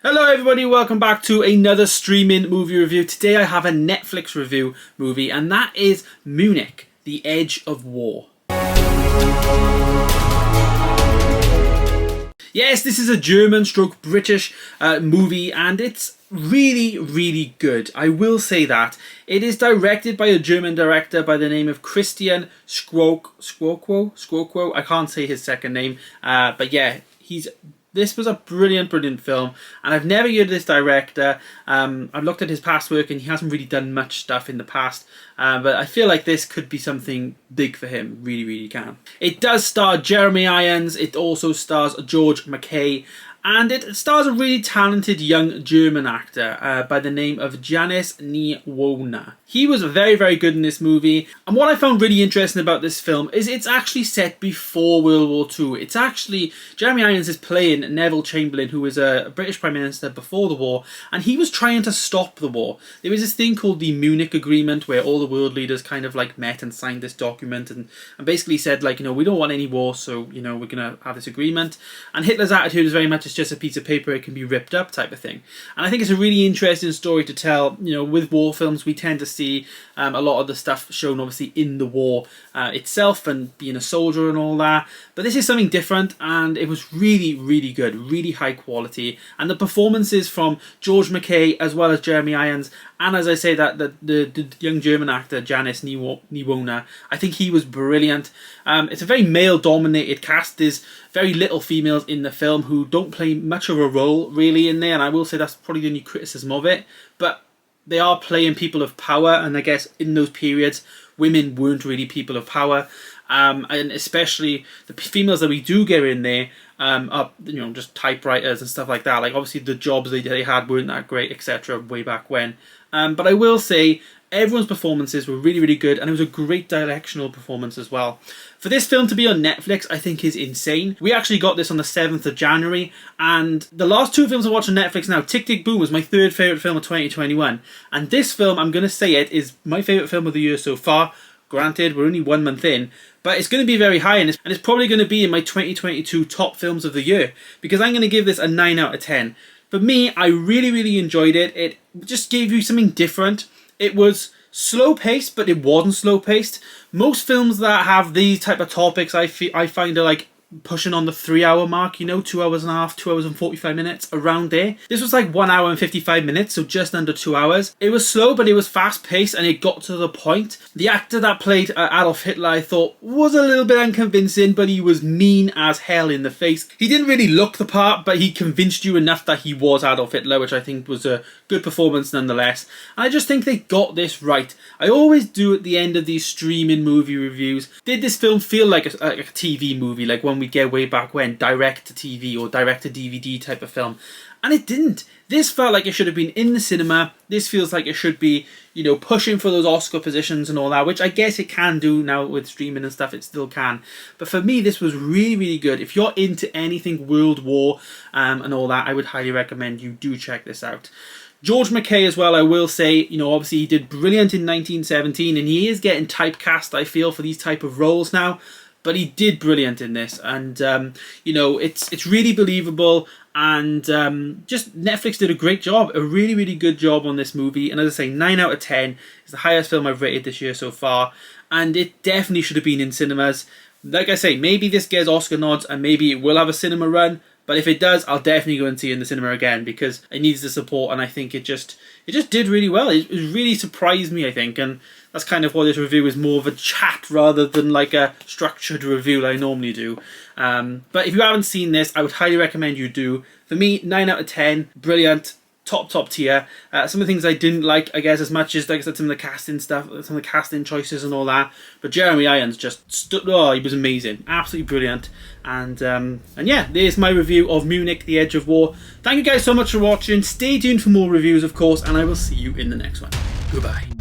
Hello everybody, welcome back to another streaming movie review. Today I have a Netflix review movie, and that is Munich, The Edge of War. Yes, this is a German/British movie, and it's really good. I will say that. It is directed by a German director by the name of Christian Skwoku. I can't say his second name, but yeah, this was a brilliant film, and I've never heard of this director. I've looked at his past work and he hasn't really done much stuff in the past, but I feel like this could be something big for him, really can. It does star Jeremy Irons, it also stars George Mckay, and it stars a really talented young German actor by the name of Janis Niewona. He was very good in this movie, and what I found really interesting about this film is it's actually set before World War II. It's actually, Jeremy Irons is playing Neville Chamberlain, who was a British Prime Minister before the war, and he was trying to stop the war. There was this thing called the Munich Agreement, where all the world leaders kind of like met and signed this document and basically said, like, you know, we don't want any war, so, you know, we're going to have this agreement. And Hitler's attitude is very much, it's just a piece of paper, it can be ripped up type of thing. And I think it's a really interesting story to tell. You know, with war films we tend to see a lot of the stuff shown obviously in the war itself and being a soldier and all that, but this is something different, and it was really good, really high quality. And the performances from George Mckay as well as Jeremy Irons, and as I say, that the young German actor Janis Niewona, I think he was brilliant. It's a very male dominated cast. There's very little females in the film who don't play much of a role really in there, and I will say that's probably the only criticism of it, but they are playing people of power, and I guess in those periods women weren't really people of power, and especially the females that we do get in there are, you know, just typewriters and stuff like that. Like, obviously the jobs they had weren't that great, etc. way back when, but I will say everyone's performances were really good, and it was a great directional performance as well. For this film to be on Netflix, I think is insane. We actually got this on the 7th of January, and the last two films I watched on Netflix now, Tick Tick Boom was my third favourite film of 2021, and this film, I'm going to say it, is my favourite film of the year so far. Granted, we're only 1 month in, but it's going to be very high, and it's probably going to be in my 2022 top films of the year, because I'm going to give this a 9 out of 10. For me, I really enjoyed it. It just gave you something different. It was slow paced, but it wasn't slow paced. Most films that have these type of topics, I find are like pushing on the 3-hour mark, you know, 2 hours and a half, 2 hours and 45 minutes, around there. This was like 1 hour and 55 minutes, so just under 2 hours. It was slow, but it was fast paced, and it got to the point. The actor that played Adolf Hitler, I thought, was a little bit unconvincing, but he was mean as hell in the face. He didn't really look the part, but he convinced you enough that he was Adolf Hitler, which I think was a good performance nonetheless. And I just think they got this right. I always do at the end of these streaming movie reviews, did this film feel like a TV movie, like one we get way back when, direct to TV or direct to DVD type of film? And it didn't. This felt like it should have been in the cinema. This feels like it should be, you know, pushing for those Oscar positions and all that, which I guess it can do now with streaming and stuff, it still can. But for me, this was really good. If you're into anything World War and all that, I would highly recommend you do check this out. George Mckay as well, I will say, you know, obviously he did brilliant in 1917, and he is getting typecast, I feel, for these type of roles now. But he did brilliant in this, and you know, it's really believable, and just Netflix did a great job, a really good job on this movie. And as I say, 9 out of 10 is the highest film I've rated this year so far, and it definitely should have been in cinemas. Like I say, maybe this gets Oscar nods, and maybe it will have a cinema run. But if it does, I'll definitely go and see it in the cinema again, because it needs the support, and I think it just did really well. It really surprised me, I think, and that's kind of why this review is more of a chat rather than like a structured review like I normally do. But if you haven't seen this, I would highly recommend you do. For me, 9 out of 10, brilliant. Top tier. Some of the things I didn't like, I guess, as much as, like I said, some of the casting stuff, some of the casting choices and all that. But Jeremy Irons just stood. Oh, he was amazing, absolutely brilliant. And yeah, there's my review of Munich, The Edge of War. Thank you guys so much for watching. Stay tuned for more reviews, of course, and I will see you in the next one. Goodbye.